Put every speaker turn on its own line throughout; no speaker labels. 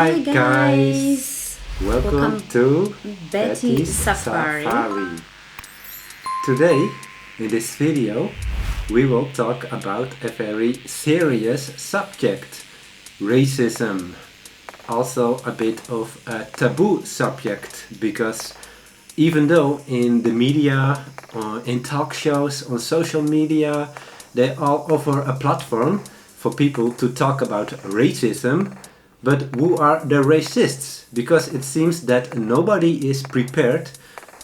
Hi guys! Welcome to
Betty's Safari.
Today, in this video, we will talk about a very serious subject, racism. Also a bit of a taboo subject, because even though in the media, in talk shows, on social media, they all offer a platform for people to talk about racism, but who are the racists? Because it seems that nobody is prepared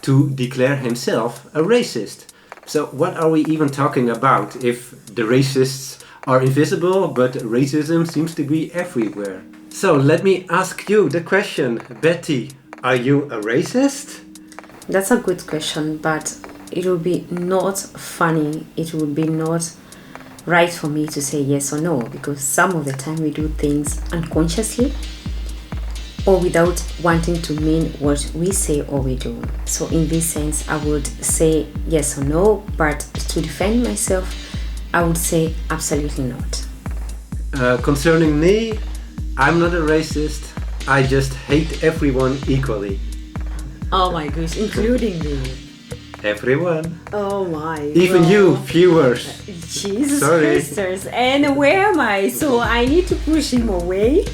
to declare himself a racist. So what are we even talking about if the racists are invisible, but racism seems to be everywhere? So let me ask you the question, Betty, are you a racist?
That's a good question, but it will be not funny. It will be not right for me to say yes or no, because some of the time we do things unconsciously or without wanting to mean what we say or we do. So in this sense, I would say yes or no, but to defend myself, I would say absolutely not.
Concerning me, I'm not a racist. I just hate everyone equally.
Oh my gosh, including me.
Everyone.
Oh my.
Even you, viewers.
Jesus
Sorry.
Christus. And where am I? So I need to push him away.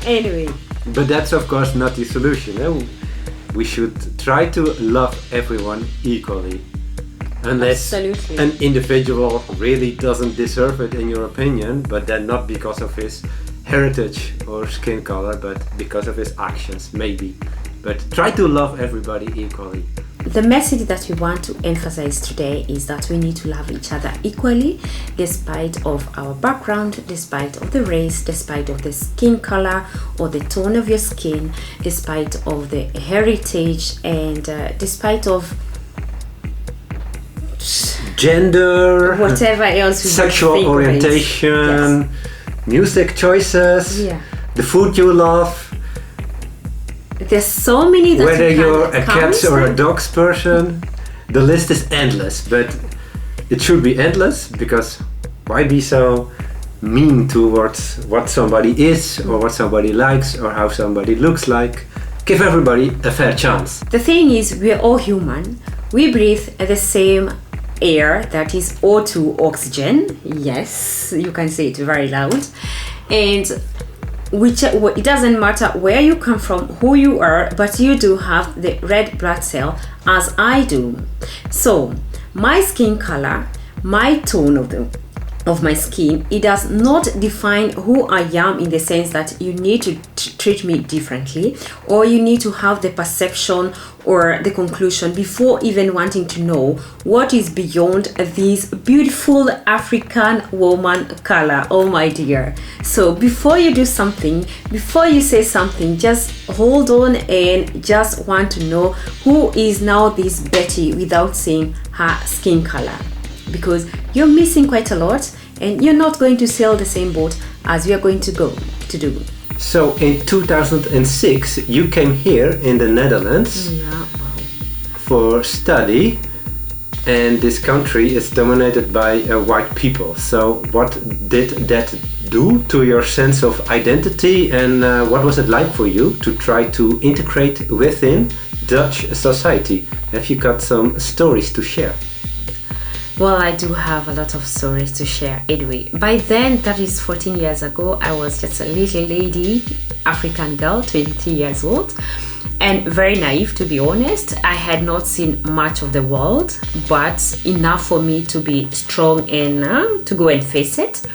Anyway.
But that's of course not the solution. We should try to love everyone equally. Unless
Absolutely.
an individual really doesn't deserve it in your opinion, but then not because of his heritage or skin color, but because of his actions, maybe. But try to love everybody equally.
The message that we want to emphasize today is that we need to love each other equally, despite of our background, despite of the race, despite of the skin color or the tone of your skin, despite of the heritage, and despite of
gender,
whatever else we
sexual
think,
orientation,
yes.
music choices,
Yeah.
the food you love.
There's so many that
Whether
you
you're a
can't
cats or a
count.
dogs person, the list is endless, but it should be endless, because why be so mean towards what somebody is or what somebody likes or how somebody looks like? Give everybody a fair chance.
The thing is, we're all human. We breathe the same air, that is O2, oxygen. Yes, you can say it very loud. And it doesn't matter where you come from, who you are, but you do have the red blood cell as I do. So my skin color, my tone of my skin, it does not define who I am, in the sense that you need to treat me differently, or you need to have the perception or the conclusion before even wanting to know what is beyond this beautiful African woman color. Oh my dear. So before you do something, before you say something, just hold on and just want to know who is now this Betty without saying her skin color, because you're missing quite a lot and you're not going to sail the same boat as we are going to go to do.
So in 2006 you came here in the Netherlands for study, and this country is dominated by white people. So what did that do to your sense of identity, and what was it like for you to try to integrate within Dutch society? Have you got some stories to share?
Well, I do have a lot of stories to share. Anyway, by then, that is 14 years ago, I was just a little lady, African girl, 23 years old, and very naive, to be honest. I had not seen much of the world, but enough for me to be strong and to go and face it.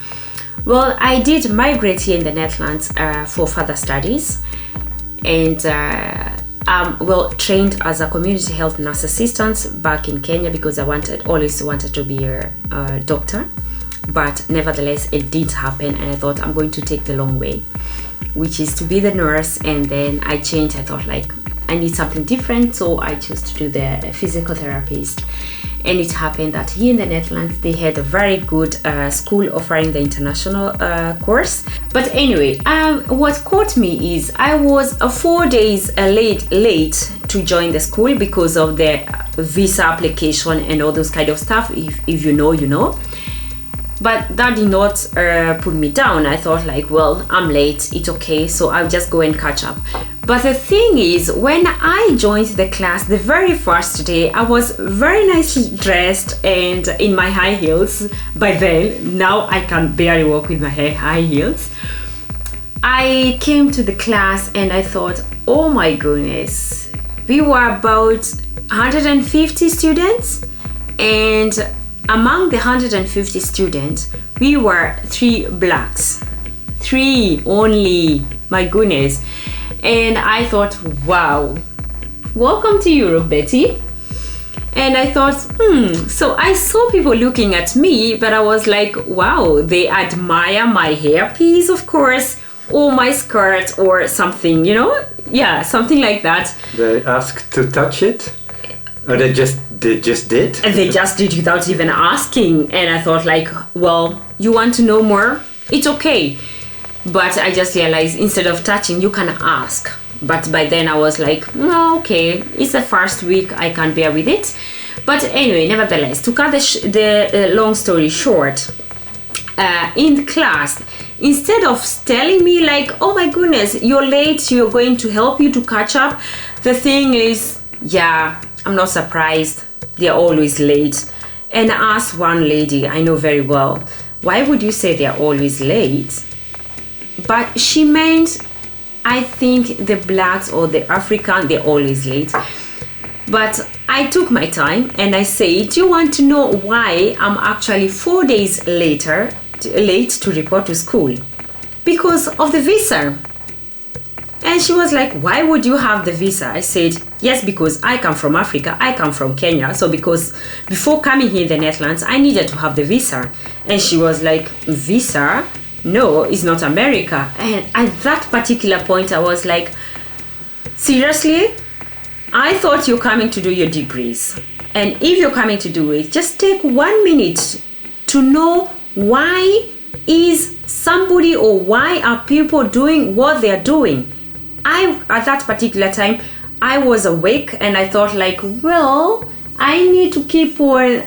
Well, I did migrate here in the Netherlands for further studies, and trained as a community health nurse assistant back in Kenya, because I always wanted to be a doctor, but nevertheless it did happen, and I thought I'm going to take the long way, which is to be the nurse. And then I changed. I thought, like, I need something different, so I chose to do the physical therapist. And it happened that here in the Netherlands they had a very good school offering the international course. But anyway, what caught me is I was 4 days late to join the school because of the visa application and all those kind of stuff. If you know, you know. But that did not put me down. I thought like, well, I'm late, it's okay, so I'll just go and catch up. But the thing is, when I joined the class the very first day, I was very nicely dressed and in my high heels. By then, now I can barely walk with my high heels. I came to the class and I thought, oh my goodness, we were about 150 students, and among the 150 students, we were 3 blacks. 3 only, my goodness. And I thought, wow, welcome to Europe, Betty. And I thought, so I saw people looking at me, but I was like, wow, they admire my hairpiece, of course, or my skirt or something, you know? Yeah, something like that.
They asked to touch it? Or they just did?
And they just did without even asking. And I thought like, well, you want to know more? It's okay. But I just realized instead of touching, you can ask. But by then I was like, no, okay, it's the first week, I can bear with it. But anyway, nevertheless, to cut the long story short, in the class, instead of telling me like, oh my goodness, you're late, you're going to help you to catch up, the thing is, yeah, I'm not surprised. They're always late. And I asked one lady I know very well, why would you say they're always late? But she meant, I think the blacks or the African, they're always late. But I took my time and I said, do you want to know why I'm actually 4 days late to report to school? Because of the visa. And she was like, why would you have the visa? I said, yes, because I come from Africa, I come from Kenya. So because before coming here in the Netherlands, I needed to have the visa. And she was like, visa? No, it's not America. And at that particular point, I was like, seriously? I thought you're coming to do your degrees. And if you're coming to do it, just take 1 minute to know why is somebody or why are people doing what they're doing. At that particular time, I was awake and I thought like, well, I need to keep on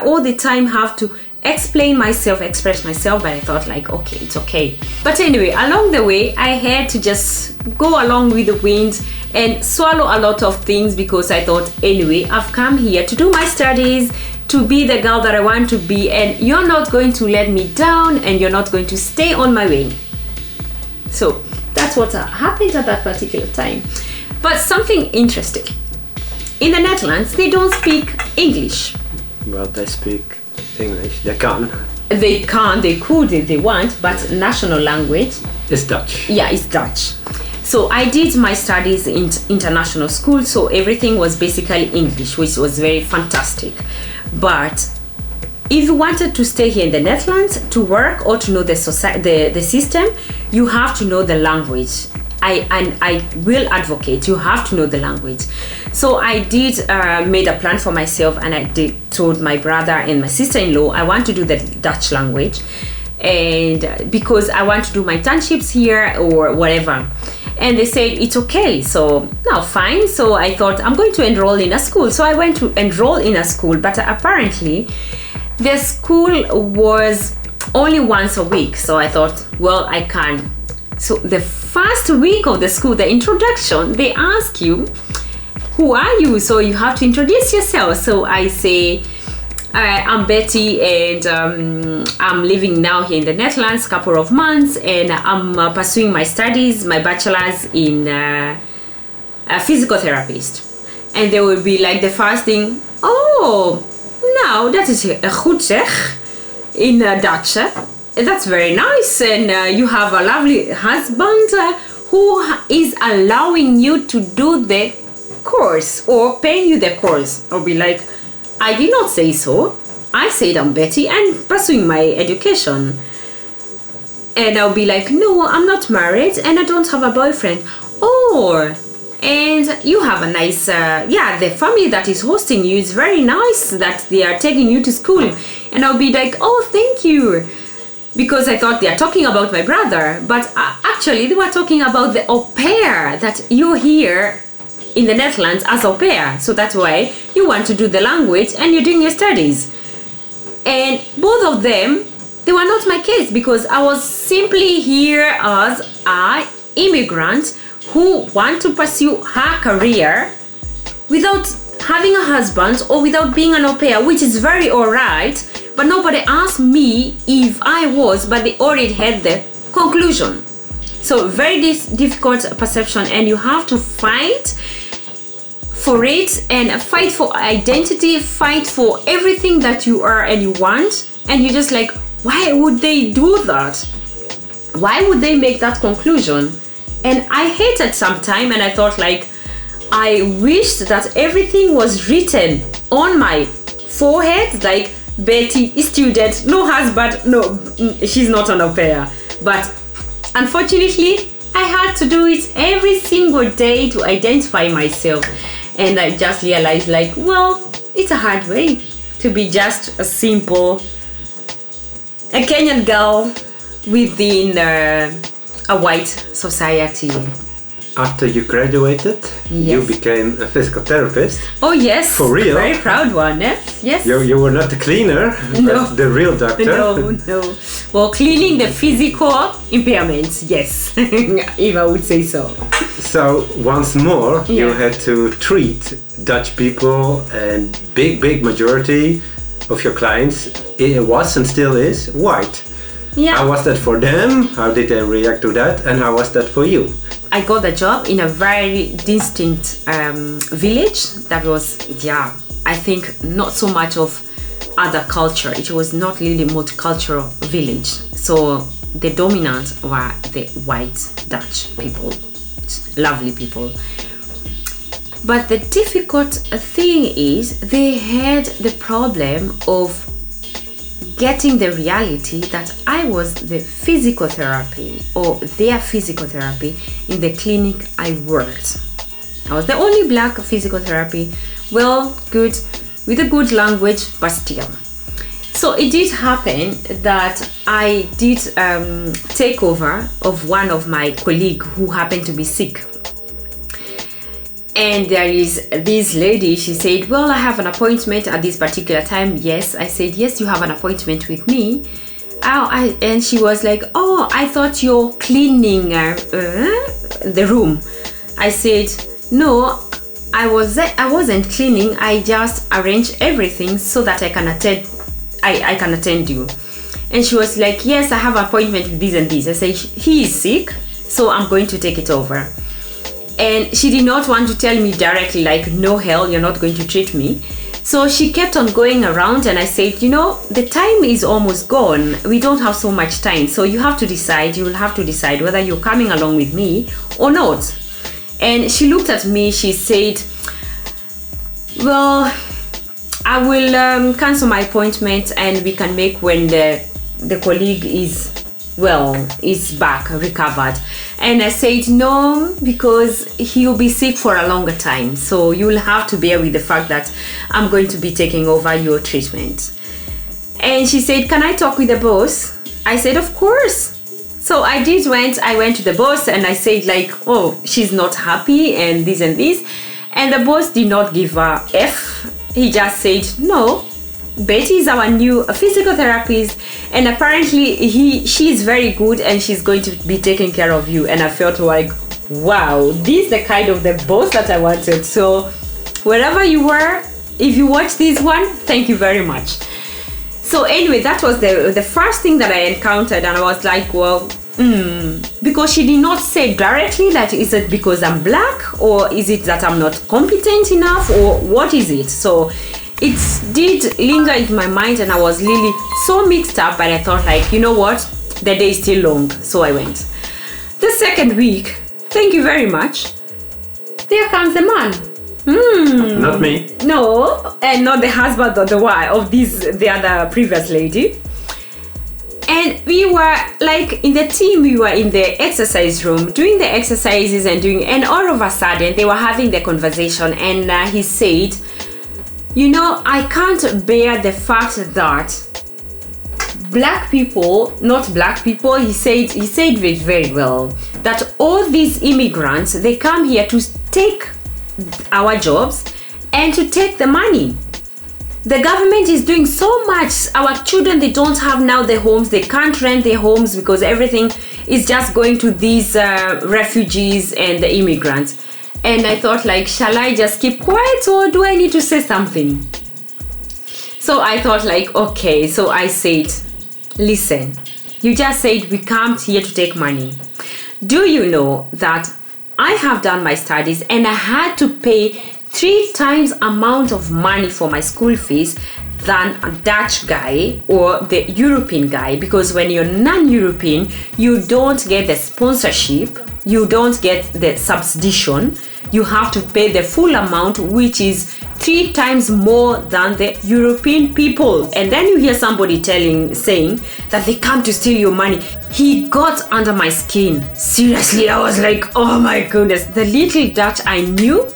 all the time have to explain myself, express myself, but I thought like, okay, it's okay. But anyway, along the way, I had to just go along with the wind and swallow a lot of things because I thought, anyway, I've come here to do my studies, to be the girl that I want to be, and you're not going to let me down and you're not going to stay on my way. So that's what happened at that particular time. But something interesting. In the Netherlands, they don't speak English.
Well, they speak English. They can.
They can, they could if they want, but national language
is Dutch.
Yeah, it's Dutch. So I did my studies in international school, so everything was basically English, which was very fantastic. But if you wanted to stay here in the Netherlands to work or to know the system, you have to know the language. I will advocate, you have to know the language. So I did made a plan for myself, and I told my brother and my sister-in-law I want to do the Dutch language, and because I want to do my internships here or whatever. And they said it's okay. So now fine. So I thought I'm going to enroll in a school. So I went to enroll in a school, but apparently the school was only once a week. So I thought, well, I can. So the first week of the school, the introduction, they ask you, who are you? So you have to introduce yourself. So I say, I'm Betty, and I'm living now here in the Netherlands a couple of months, and I'm pursuing my studies, my bachelor's in a physical therapist. And they will be like the first thing, oh, nou, dat is goed zeg, in Dutch. That's very nice, and you have a lovely husband who is allowing you to do the course or paying you the course. I'll be like, I did not say so. I said I'm Betty and pursuing my education. And I'll be like, no, I'm not married and I don't have a boyfriend. Oh, and you have a nice, the family that is hosting you is very nice that they are taking you to school. And I'll be like, oh, thank you. Because I thought they are talking about my brother, but actually they were talking about the au pair that you're here in the Netherlands as au pair. So that's why you want to do the language and you're doing your studies. And both of them, they were not my case, because I was simply here as an immigrant who want to pursue her career without having a husband or without being an au pair, which is very alright, but nobody asked me if I was, but they already had the conclusion. So very difficult perception, and you have to fight for it and fight for identity, fight for everything that you are and you want, and you're just like, why would they do that? Why would they make that conclusion? And I hated sometime, and I thought like, I wished that everything was written on my forehead, like Betty, student, no husband, no, she's not an au pair. But unfortunately, I had to do it every single day to identify myself. And I just realized like, well, it's a hard way to be just a simple, a Kenyan girl within a white society.
After you graduated, you became a physical therapist.
Oh yes,
for real.
A very proud one. Yes.
You were not the cleaner,
no.
But the real doctor.
No. Well, cleaning the physical impairments, yes, if I would say so.
So once more, you had to treat Dutch people, and big majority of your clients, it was and still is white.
Yeah.
How was that for them? How did they react to that? And how was that for you?
I got the job in a very distinct village that was, I think not so much of other culture. It was not really multicultural village. So the dominant were the white Dutch people, lovely people. But the difficult thing is they had the problem of getting the reality that I was the physical therapy or their physical therapy in the clinic I worked. I was the only black physical therapy, well, good, with a good language, but still. So it did happen that I did take over of one of my colleagues who happened to be sick. And there is this lady, she said, well, I have an appointment at this particular time. Yes, I said, yes, you have an appointment with me. And she was like, oh, I thought you're cleaning the room. I said, no, I wasn't cleaning. I just arranged everything so that I can attend you. And she was like, yes, I have an appointment with this and this. I said, he is sick, so I'm going to take it over. And she did not want to tell me directly, like, no, hell, you're not going to treat me. So she kept on going around, and I said, you know, the time is almost gone. We don't have so much time. So you have to decide, you will have to decide whether you're coming along with me or not. And she looked at me, she said, well, I will cancel my appointment and we can make when the colleague is back, recovered. And I said no, because he'll be sick for a longer time. So you'll have to bear with the fact that I'm going to be taking over your treatment. And she said, can I talk with the boss? I said, of course. So I went to the boss and I said like, oh, she's not happy and this and this. And the boss did not give a F. He just said, no, Betty is our new physical therapist, and apparently she is very good and she's going to be taking care of you. And I felt like, wow, this is the kind of the boss that I wanted. So wherever you were, if you watch this one, thank you very much. So anyway, that was the first thing that I encountered, and I was like, well, because she did not say directly that is it because I'm black, or is it that I'm not competent enough, or what is it? So it did linger in my mind, and I was really so mixed up, but I thought like, you know what, the day is still long, so I went. The second week, thank you very much, there comes the man.
Not me.
No, and not the husband or the wife of the other previous lady. And we were like in the team, we were in the exercise room doing the exercises and all of a sudden they were having the conversation, and he said, you know, I can't bear the fact that black people, not black people, he said it very well, that all these immigrants, they come here to take our jobs and to take the money. the government is doing so much. Our children, they don't have now the homes. They can't rent their homes because everything is just going to these refugees and the immigrants. And I thought, like, shall I just keep quiet or do I need to say something? So I thought, like, okay. So I said, listen, you just said we come here to take money. Do you know that I have done my studies and I had to pay 3 times amount of money for my school fees than a Dutch guy or the European guy, because when you're non-European, you don't get the sponsorship, you don't get the subsidition, you have to pay the full amount, which is 3 times more than the European people. And then you hear somebody saying that they come to steal your money. He got under my skin. Seriously, I was like, oh my goodness. The little Dutch I knew,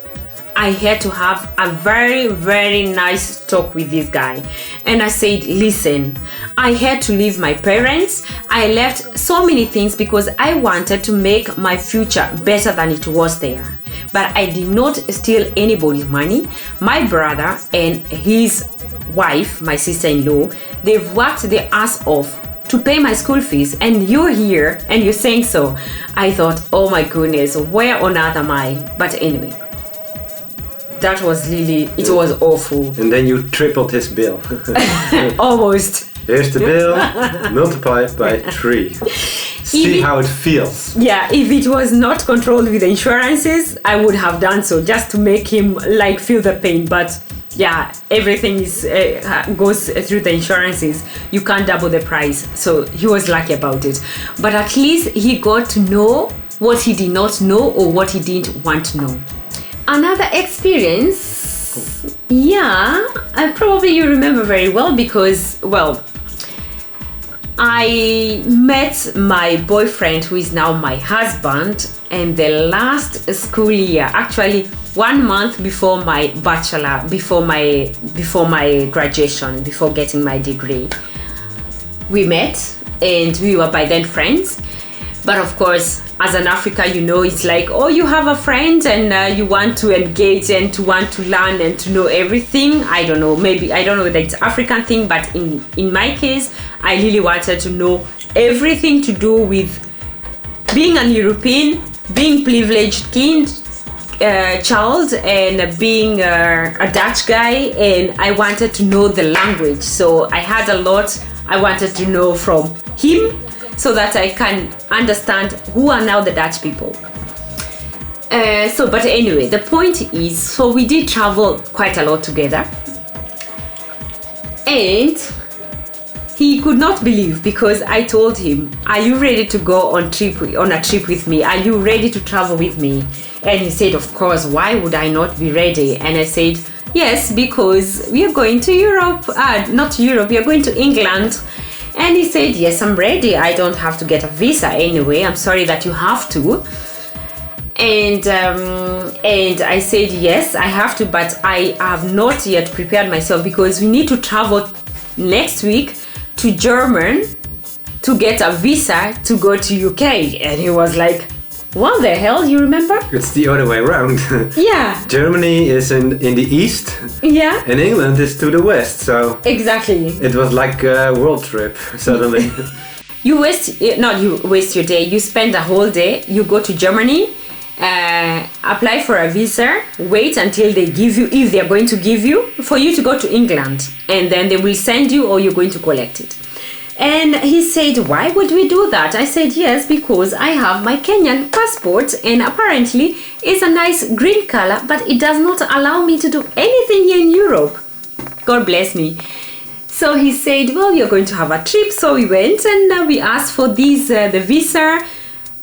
I had to have a very, very nice talk with this guy. And I said, listen, I had to leave my parents. I left so many things because I wanted to make my future better than it was there. But I did not steal anybody's money. My brother and his wife, my sister-in-law, they've worked their ass off to pay my school fees, and you're here and you're saying so. I thought, oh my goodness, where on earth am I? But anyway, that was really, it was awful.
And then you tripled his bill.
Almost.
Here's the bill, multiplied by 3. See how it feels.
Yeah, if it was not controlled with the insurances, I would have done so just to make him like feel the pain. But yeah, everything is goes through the insurances. You can't double the price. So he was lucky about it. But at least he got to know what he did not know or what he didn't want to know. Another experience, yeah, probably you remember very well because, well, I met my boyfriend, who is now my husband, in the last school year, actually 1 month before my bachelor, before my graduation, before getting my degree. We met and we were by then friends. But of course, as an African, you know, it's like, oh, you have a friend and you want to engage and to want to learn and to know everything. I don't know, maybe, I don't know whether it's African thing, but in my case, I really wanted to know everything to do with being an European, being privileged child, and being a Dutch guy, and I wanted to know the language. So I had a lot I wanted to know from him, so that I can understand who are now the Dutch people. But anyway, the point is, so we did travel quite a lot together. And he could not believe, because I told him, are you ready to go on a trip with me? Are you ready to travel with me? And he said, of course, why would I not be ready? And I said, yes, because we are going to Europe, not Europe, we are going to England. And he said, yes, I'm ready. I don't have to get a visa anyway. I'm sorry that you have to. And I said, yes, I have to, but I have not yet prepared myself because we need to travel next week to Germany to get a visa to go to UK. And he was like, what the hell, you remember?
It's the other way around.
Yeah.
Germany is in the east.
Yeah.
And England is to the west, so...
Exactly.
It was like a world trip, suddenly.
You waste your day. You spend a whole day. You go to Germany, apply for a visa, wait until they give you, if they're going to give you, for you to go to England. And then they will send you, or you're going to collect it. And he said, why would we do that? I said, yes, because I have my Kenyan passport, and apparently it's a nice green color, but it does not allow me to do anything here in Europe. God bless me. So he said, well, you're going to have a trip. So we went and we asked for the visa.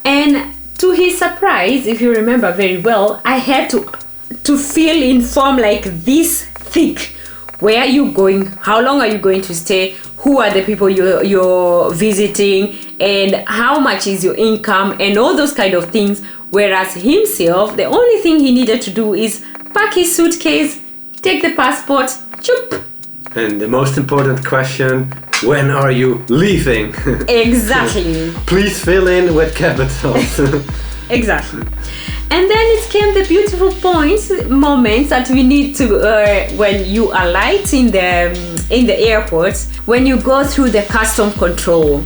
And to his surprise, if you remember very well, I had to fill in form like this thick. Where are you going? How long are you going to stay? Who are the people you're visiting? And how much is your income? And all those kind of things. Whereas himself, the only thing he needed to do is pack his suitcase, take the passport, choop.
And the most important question, when are you leaving?
Exactly.
Please fill in with capitals.
Exactly. And then it came the beautiful moments that we need to when you alight in the airport, when you go through the custom control.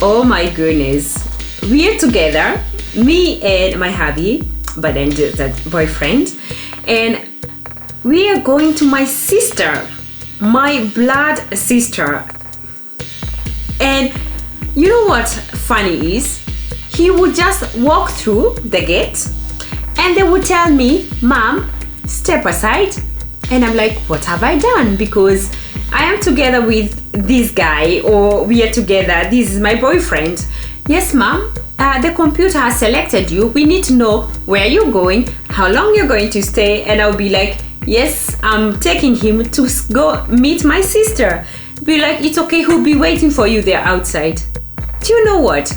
Oh my goodness, we're together, me and my hubby, but then that boyfriend, and we are going to my sister, my blood sister. And you know what funny is? He would just walk through the gate and they would tell me, "Mom, step aside." And I'm like, what have I done? Because I am together with this guy, or we are together, this is my boyfriend. "Yes, Mom, the computer has selected you. We need to know where you're going, how long you're going to stay." And I'll be like, "Yes, I'm taking him to go meet my sister." Be like, "It's okay, he'll be waiting for you there outside." Do you know what?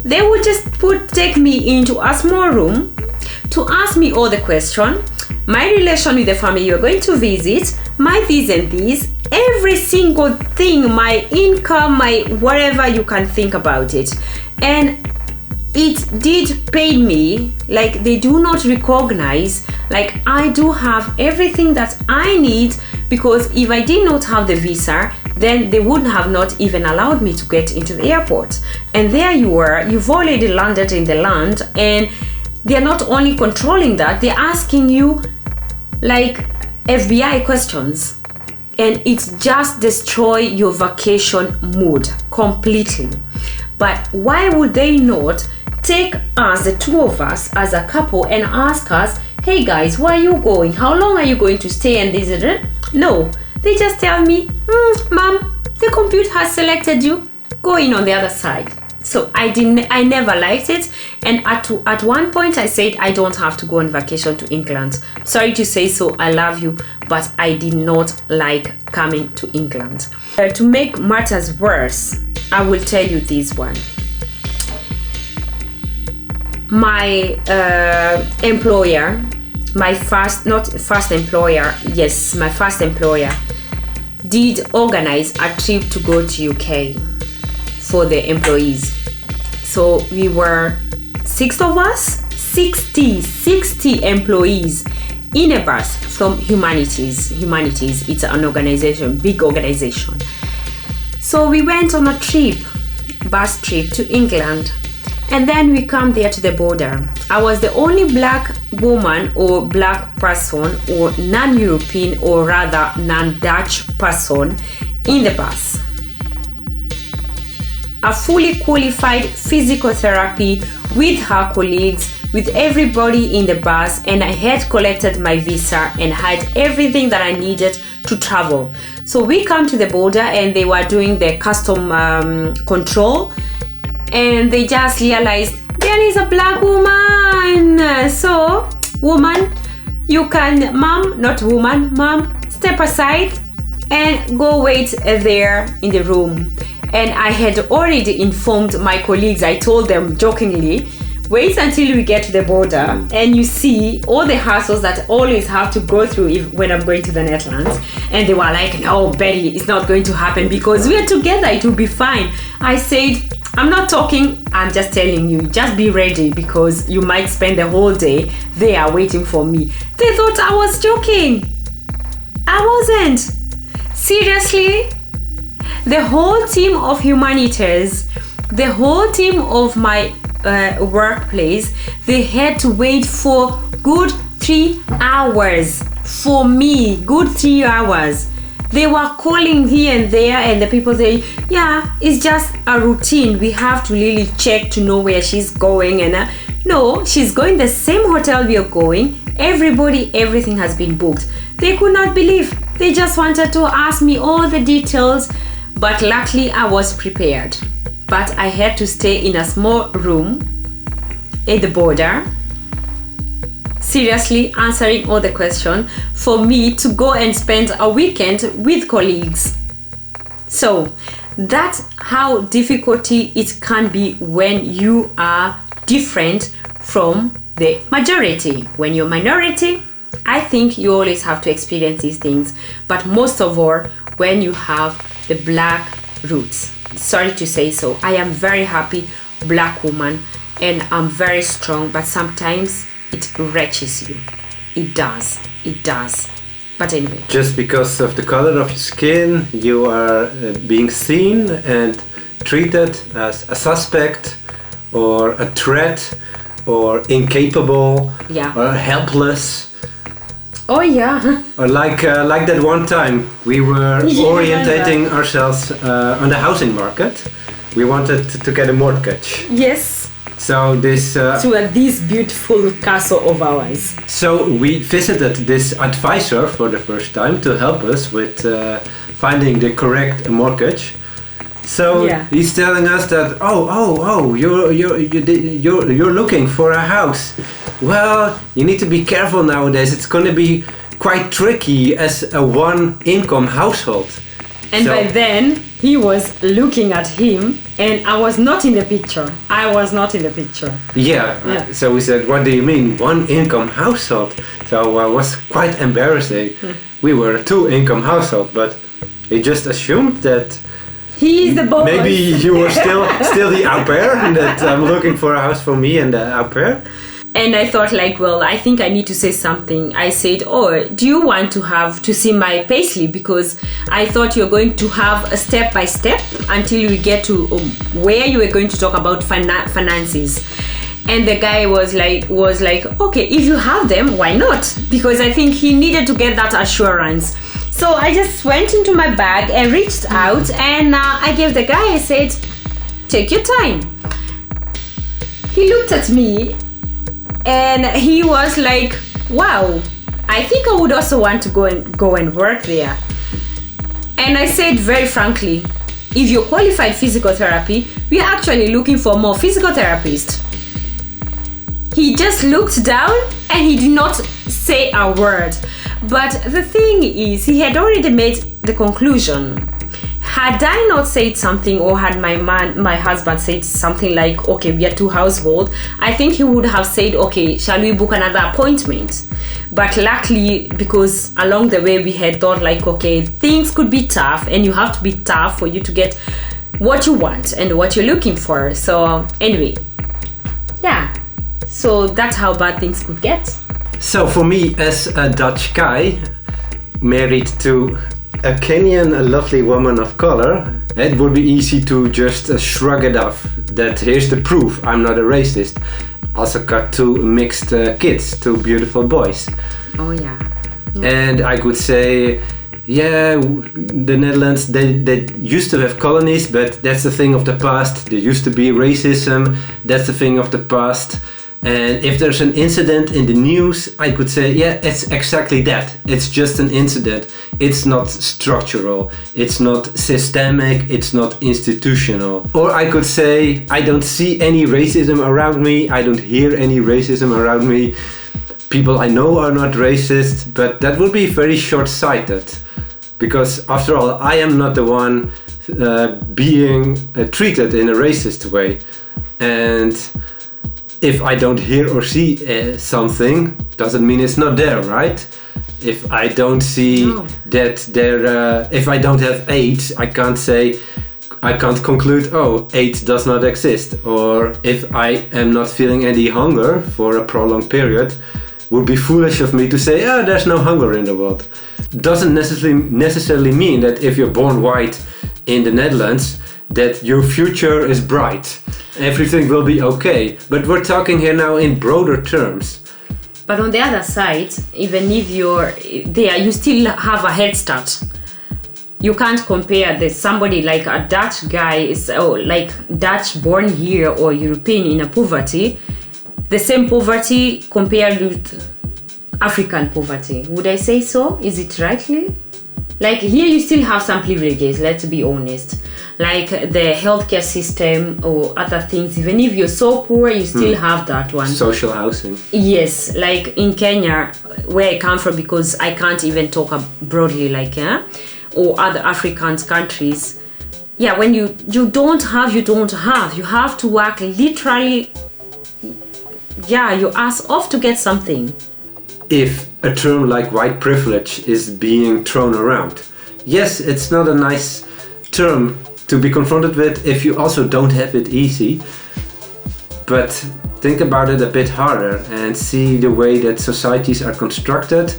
They would just take me into a small room to ask me all the questions, my relation with the family you're going to visit, my this and this, every single thing, my income, my whatever you can think about it. And it did pain me, like they do not recognize, like I do have everything that I need, because if I did not have the visa, then they would have not even allowed me to get into the airport. And there you were, you've already landed in the land, and they're not only controlling that, they're asking you like FBI questions. And it's just destroy your vacation mood completely. But why would they not take us, the two of us as a couple, and ask us, "Hey guys, where are you going? How long are you going to stay?" And this and that? No, they just tell me, "Mom, the computer has selected you. Go in on the other side." So I never liked it. And at one point I said, I don't have to go on vacation to England. Sorry to say so, I love you, but I did not like coming to England. To make matters worse, I will tell you this one. My employer, my first employer did organize a trip to go to UK for the employees. So we were 6 of us, 60 employees in a bus from Humanities. It's an organization, big organization. So we went on a bus trip to England. And then we come there to the border. I was the only black woman or black person or non-European, or rather non-Dutch person in the bus. A fully qualified physical therapy with her colleagues, with everybody in the bus, and I had collected my visa and had everything that I needed to travel. So we come to the border and they were doing the custom control, and they just realized there is a black woman. So, woman, you can, mom, step aside and go wait there in the room. And I had already informed my colleagues, I told them jokingly, wait until we get to the border and you see all the hassles that I always have to go through when I'm going to the Netherlands. And they were like, "No, Betty, it's not going to happen because we're together, it will be fine." I said, "I'm not talking, I'm just telling you, just be ready because you might spend the whole day there waiting for me." They thought I was joking. I wasn't. Seriously, the whole team of Humanities, the whole team of my workplace, they had to wait for good 3 hours for me, good 3 hours. They were calling here and there, and the people say, "Yeah, it's just a routine. We have to really check to know where she's going." And no, she's going the same hotel we are going. Everything has been booked. They could not believe. They just wanted to ask me all the details, but luckily I was prepared. But I had to stay in a small room at the border, seriously answering all the questions for me to go and spend a weekend with colleagues. So that's how difficulty it can be when you are different from the majority. When you're minority, I think you always have to experience these things, but most of all when you have the black roots. Sorry to say so, I am very happy black woman and I'm very strong, but sometimes it wretches you. It does. It does. But anyway.
Just because of the color of your skin, you are being seen and treated as a suspect or a threat or incapable or helpless.
Oh yeah.
Or like that one time we were orientating ourselves on the housing market. We wanted to get a mortgage.
Yes.
So this
to this beautiful castle of ours.
So we visited this advisor for the first time to help us with finding the correct mortgage. So he's telling us that you're looking for a house. Well, you need to be careful nowadays. It's going to be quite tricky as a one-income household.
And by then he was looking at him, and I was not in the picture.
Yeah. So we said, "What do you mean, one-income household?" So it was quite embarrassing. We were a two-income household, but he just assumed that.
He is the boss.
Maybe you were still the au pair, and that I'm looking for a house for me and the au pair.
And I thought I think I need to say something. I said, "Oh, do you want to see my payslip? Because I thought you're going to have a step by step until we get to where you were going to talk about finances." And the guy was like, "Okay, if you have them, why not?" Because I think he needed to get that assurance. So I just went into my bag and reached out, and I gave the guy. I said, "Take your time." He looked at me. And he was like, "Wow, I think I would also want to go and work there." And I said very frankly, if you're qualified physical therapy, we're actually looking for more physical therapists. He just looked down and he did not say a word. But the thing is, he had already made the conclusion. Had I not said something, or had my husband said something like, "Okay, we are two households," I think he would have said, "Okay, shall we book another appointment?" But luckily, because along the way we had thought okay, things could be tough, and you have to be tough for you to get what you want and what you're looking for. So anyway, so that's how bad things could get.
So for me, as a Dutch guy married to a Kenyan, a lovely woman of color, it would be easy to just shrug it off. That here's the proof, I'm not a racist. Also got two mixed kids, two beautiful boys.
Oh yeah.
And I could say, the Netherlands, they used to have colonies, but that's the thing of the past. There used to be racism, that's the thing of the past. And if there's an incident in the news, I could say, it's exactly that. It's just an incident. It's not structural. It's not systemic. It's not institutional. Or I could say, I don't see any racism around me. I don't hear any racism around me. People I know are not racist, but that would be very short-sighted. Because after all, I am not the one being treated in a racist way. And if I don't hear or see something, doesn't mean it's not there, right? If I don't see that there, if I don't have AIDS, I can't conclude, AIDS does not exist. Or if I am not feeling any hunger for a prolonged period, would be foolish of me to say, there's no hunger in the world. Doesn't necessarily mean that if you're born white in the Netherlands, that your future is bright. Everything will be okay. But we're talking here now in broader terms.
But on the other side, even if you're there, you still have a head start. You can't compare this. Somebody like a Dutch guy is Dutch born here or European in a poverty, the same poverty compared with African poverty. Would I say so? Is it rightly? Here you still have some privileges, let's be honest. Like the healthcare system or other things. Even if you're so poor, you still have that one.
Social housing.
Yes, like in Kenya, where I come from, because I can't even talk broadly or other African countries. Yeah, when you don't have, you don't have. You have to work literally, your ass off to get something.
If a term like white privilege is being thrown around, yes, it's not a nice term to be confronted with if you also don't have it easy. But think about it a bit harder and see the way that societies are constructed.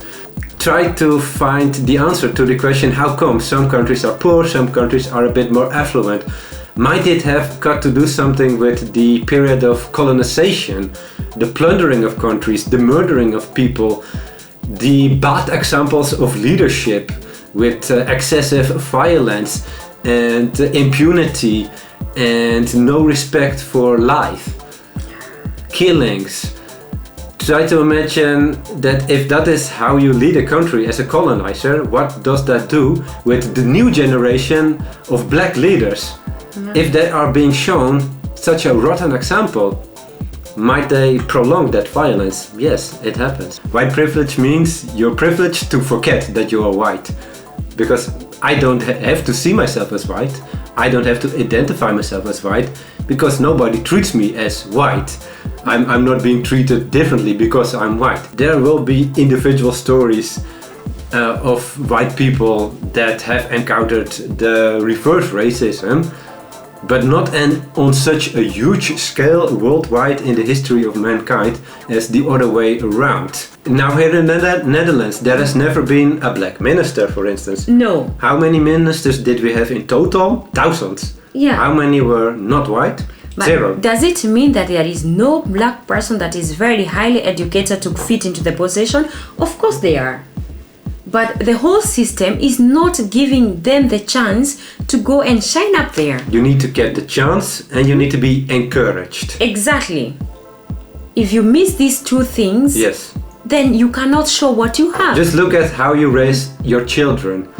Try to find the answer to the question, how come some countries are poor, some countries are a bit more affluent? Might it have got to do something with the period of colonization, the plundering of countries, the murdering of people, the bad examples of leadership with excessive violence and impunity and no respect for life, killings? Try to imagine that if that is how you lead a country as a colonizer, what does that do with the new generation of black leaders? If they are being shown such a rotten example, might they prolong that violence? Yes, it happens. White privilege means you're privileged to forget that you are white. Because I don't have to see myself as white. I don't have to identify myself as white because nobody treats me as white. I'm not being treated differently because I'm white. There will be individual stories of white people that have encountered the reverse racism, but not on such a huge scale worldwide in the history of mankind as the other way around. Now here in the Netherlands, there has never been a black minister, for instance.
No.
How many ministers did we have in total? Thousands.
Yeah.
How many were not white?
But
0.
does it mean that there is no black person that is very highly educated to fit into the position? Of course they are. But the whole system is not giving them the chance to go and shine up there.
You need to get the chance and you need to be encouraged.
Exactly. If you miss these two things,
yes,
then you cannot show what you have.
Just look at how you raise your children.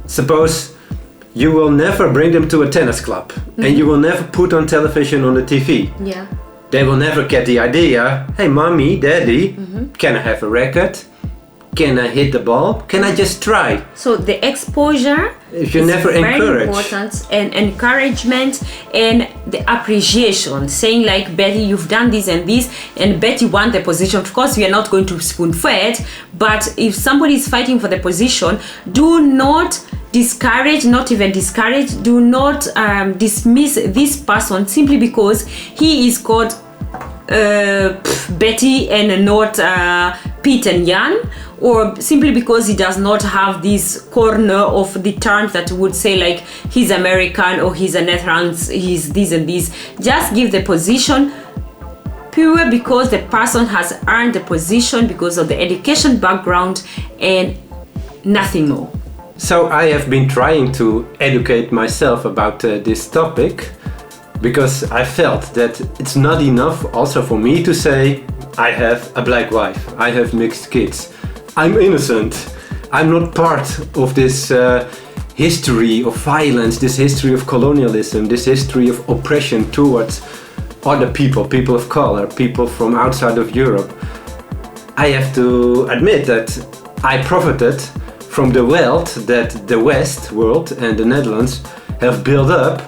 Suppose you will never bring them to a tennis club and you will never put on television on the TV.
Yeah.
They will never get the idea, hey mommy, daddy, can I have a racket? Can I hit the ball? Can I just try?
So the exposure
if you
is
never
very
encourage.
important, and encouragement and the appreciation, saying like, Betty, you've done this and this, and Betty won the position. Of course, we are not going to spoon fed, but if somebody is fighting for the position, do not discourage, not even discourage, do not dismiss this person simply because he is called Betty and not Pete and Jan, or simply because he does not have this corner of the terms that would say like he's American or he's a Netherlands, he's this and this. Just give the position pure because the person has earned the position because of the education background and nothing more.
So I have been trying to educate myself about this topic because I felt that it's not enough also for me to say I have a black wife, I have mixed kids, I'm innocent, I'm not part of this history of violence, this history of colonialism, this history of oppression towards other people, people of color, people from outside of Europe. I have to admit that I profited from the wealth that the West world and the Netherlands have built up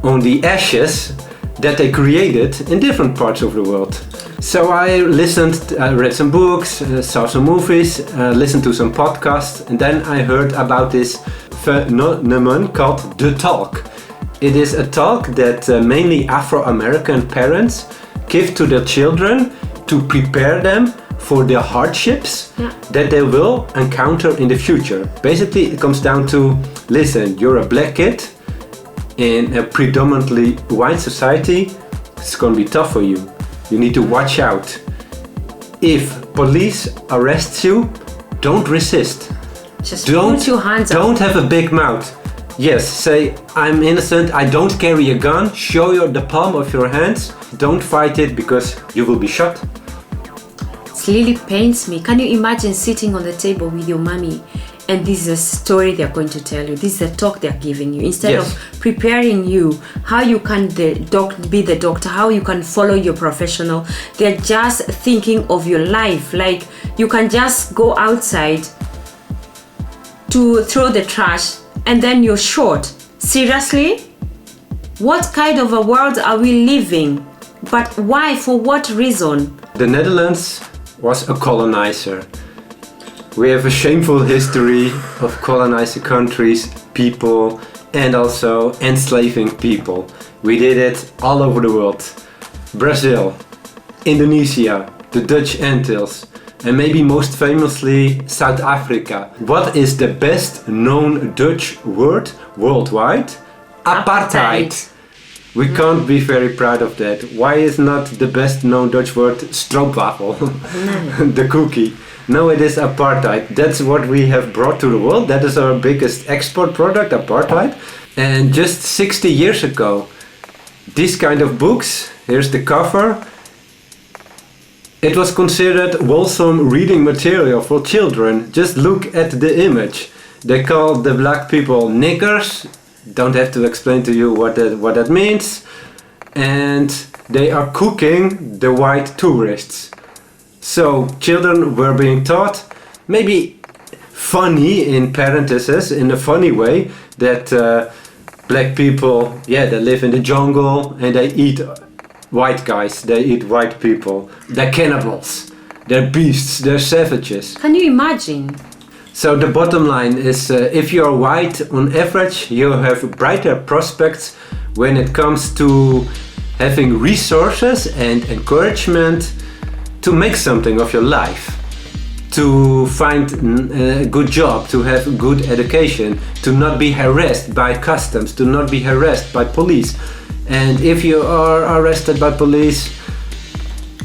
on the ashes that they created in different parts of the world. So I read some books, saw some movies, listened to some podcasts, and then I heard about this phenomenon called The Talk. It is a talk that mainly Afro-American parents give to their children to prepare them for the hardships that they will encounter in the future. Basically, it comes down to, listen, you're a black kid in a predominantly white society, it's gonna be tough for you. You need to watch out. If police arrests you, don't resist.
Just put your hands up.
Don't have a big mouth. Yes, say, I'm innocent, I don't carry a gun, show the palm of your hands, don't fight it because you will be shot.
It really pains me. Can you imagine sitting on the table with your mommy and this is a story they're going to tell you, this is a talk they're giving you, instead of preparing you how you can be the doctor, how you can follow your professional, they're just thinking of your life, like you can just go outside to throw the trash and then you're short. Seriously? What kind of a world are we living? But why? For what reason?
The Netherlands was a colonizer. We have a shameful history of colonizing countries, people, and also enslaving people. We did it all over the world. Brazil, Indonesia, the Dutch Antilles, and maybe most famously South Africa. What is the best known Dutch word worldwide? Apartheid. We can't be very proud of that. Why is not the best known Dutch word stroopwafel? The cookie. No, it is apartheid. That's what we have brought to the world. That is our biggest export product, apartheid. And just 60 years ago, these kind of books, here's the cover, it was considered wholesome reading material for children. Just look at the image. They call the black people niggers. Don't have to explain to you what that means. And they are cooking the white tourists. So children were being taught, maybe funny in parentheses, in a funny way, that black people, they live in the jungle and they eat white guys, they eat white people. They're cannibals, they're beasts, they're savages.
Can you imagine?
So the bottom line is, if you're white, on average, you have brighter prospects when it comes to having resources and encouragement to make something of your life, to find a good job, to have good education, to not be harassed by customs, to not be harassed by police. And if you are arrested by police,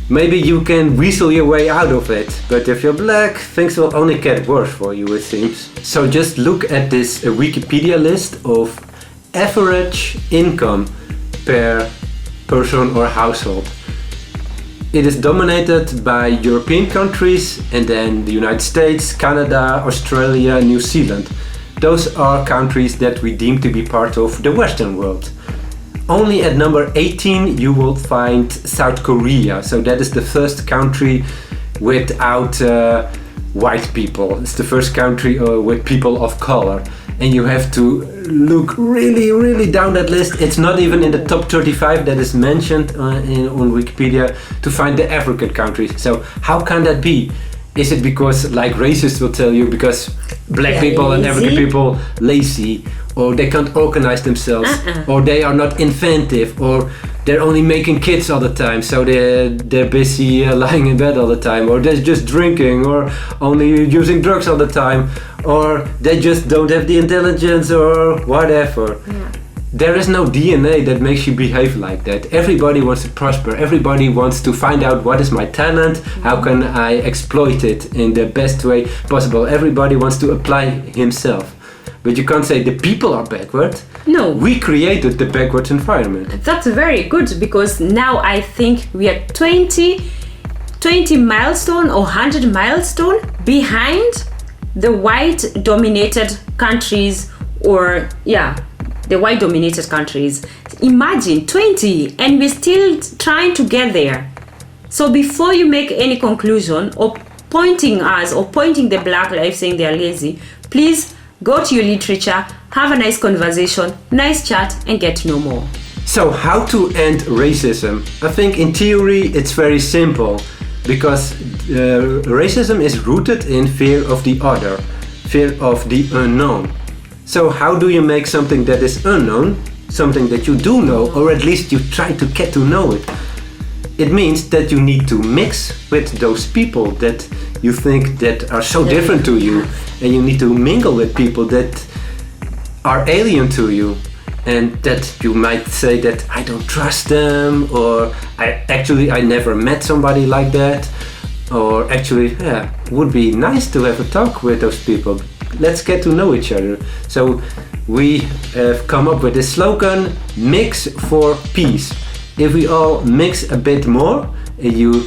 maybe you can weasel your way out of it, but if you're black, things will only get worse for you, it seems. So just look at this Wikipedia list of average income per person or household. It is dominated by European countries and then the United States, Canada, Australia, New Zealand. Those are countries that we deem to be part of the Western world. Only at number 18 you will find South Korea, so that is the first country without white people. It's the first country with people of color, and you have to look really down that list. It's not even in the top 35 that is mentioned on Wikipedia to find the African countries. So how can that be? Is it because, like racists will tell you, because black people and African people lazy, or they can't organize themselves, or they are not inventive, or they're only making kids all the time, so they're busy lying in bed all the time, or they're just drinking, or only using drugs all the time, or they just don't have the intelligence, or whatever. There is no DNA that makes you behave like that. Everybody wants to prosper. Everybody wants to find out what is my talent, how can I exploit it in the best way possible. Everybody wants to apply himself. But you can't say the people are backward.
No.
We created the backward environment.
That's very good, because now I think we are 20 milestone or 100 milestone behind the white dominated countries, or the white dominated countries. Imagine 20, and we're still trying to get there. So before you make any conclusion or pointing us or pointing the black life saying they're lazy, please go to your literature, have a nice conversation, nice chat, and get to know more.
So how to end racism? I think in theory it's very simple, because racism is rooted in fear of the other, fear of the unknown. So how do you make something that is unknown, something that you do know, or at least you try to get to know it? It means that you need to mix with those people that you think that are so different to you, and you need to mingle with people that are alien to you, and that you might say that I don't trust them, or I never met somebody like that, or actually would be nice to have a talk with those people. Let's get to know each other. So we have come up with this slogan, Mix for Peace. If we all mix a bit more, you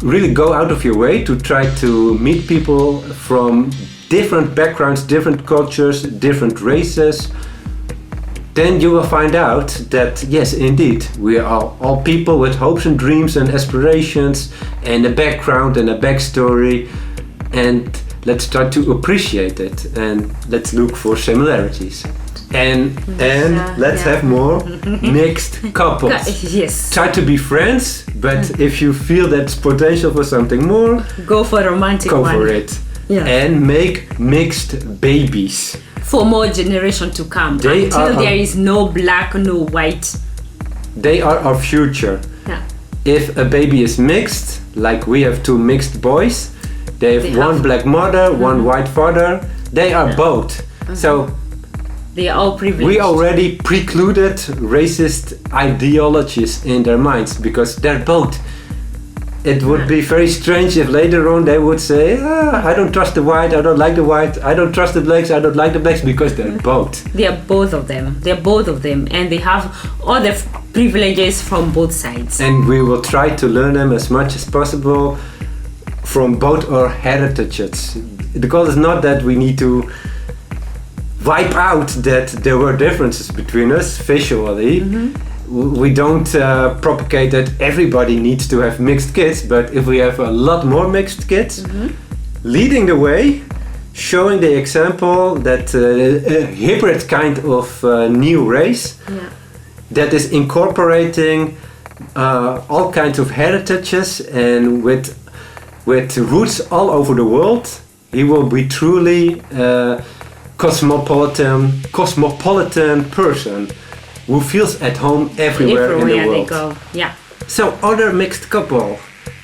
really go out of your way to try to meet people from different backgrounds, different cultures, different races, then you will find out that yes, indeed, we are all people with hopes and dreams and aspirations and a background and a backstory, and let's try to appreciate it, and let's look for similarities. And let's have more mixed couples.
Yes.
Try to be friends, but if you feel that's potential for something more,
go for a romantic one.
Go for it.
Yeah.
And make mixed babies.
For more generation to come. Until there is no black, no white.
They are our future.
Yeah.
if a baby is mixed, like we have two mixed boys, they have one black mother, one white father, they are both. So
they are all privileged.
we already precluded racist ideologies in their minds because they're both. It would be very strange if later on they would say, I don't trust the white, I don't like the white, I don't trust the blacks, I don't like the blacks, because they're both.
They are both of them. They are both of them, and they have all the privileges from both sides.
And we will try to learn them as much as possible from both our heritages. The goal is not that we need to wipe out that there were differences between us visually. We don't propagate that everybody needs to have mixed kids, but if we have a lot more mixed kids, leading the way, showing the example that a hybrid kind of new race that is incorporating all kinds of heritages and with roots all over the world, he will be truly cosmopolitan person who feels at home everywhere in the world.
They go. Yeah.
So other mixed couple,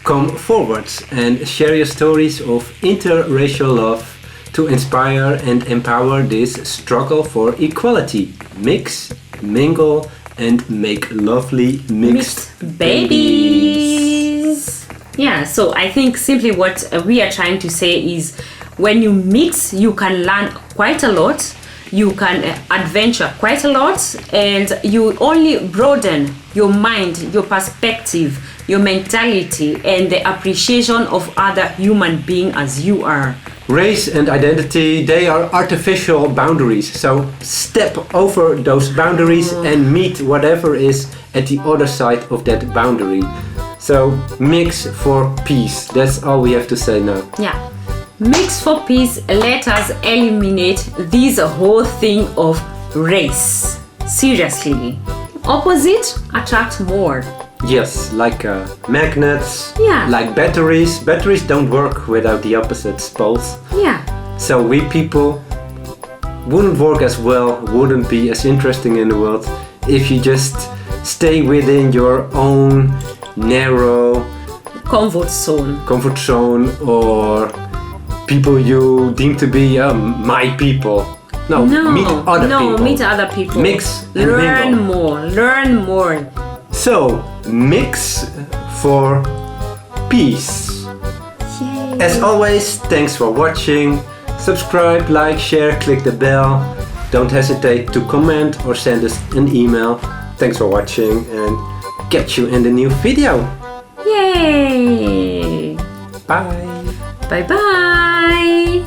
come forward and share your stories of interracial love to inspire and empower this struggle for equality. Mix, mingle, and make lovely mixed
babies. Yeah, so I think simply what we are trying to say is when you mix, you can learn quite a lot, you can adventure quite a lot, and you only broaden your mind, your perspective, your mentality, and the appreciation of other human being as you are.
Race and identity, they are artificial boundaries. So step over those boundaries and meet whatever is at the other side of that boundary. So mix for peace. That's all we have to say now.
Yeah. Mix for peace, let us eliminate this whole thing of race. Seriously. Opposite attract more.
Yes, like magnets,
Yeah.
like batteries. Batteries don't work without the opposite poles.
Yeah.
So we people wouldn't work as well, wouldn't be as interesting in the world if you just stay within your own narrow
Comfort zone.
or people you deem to be my people. No, meet other people.
Meet other people.
Mix and
Learn more.
So, mix for peace.
Yay.
As always, thanks for watching. Subscribe, like, share, click the bell. Don't hesitate to comment or send us an email. Thanks for watching and catch you in the new video.
Yay.
Bye.
Bye bye.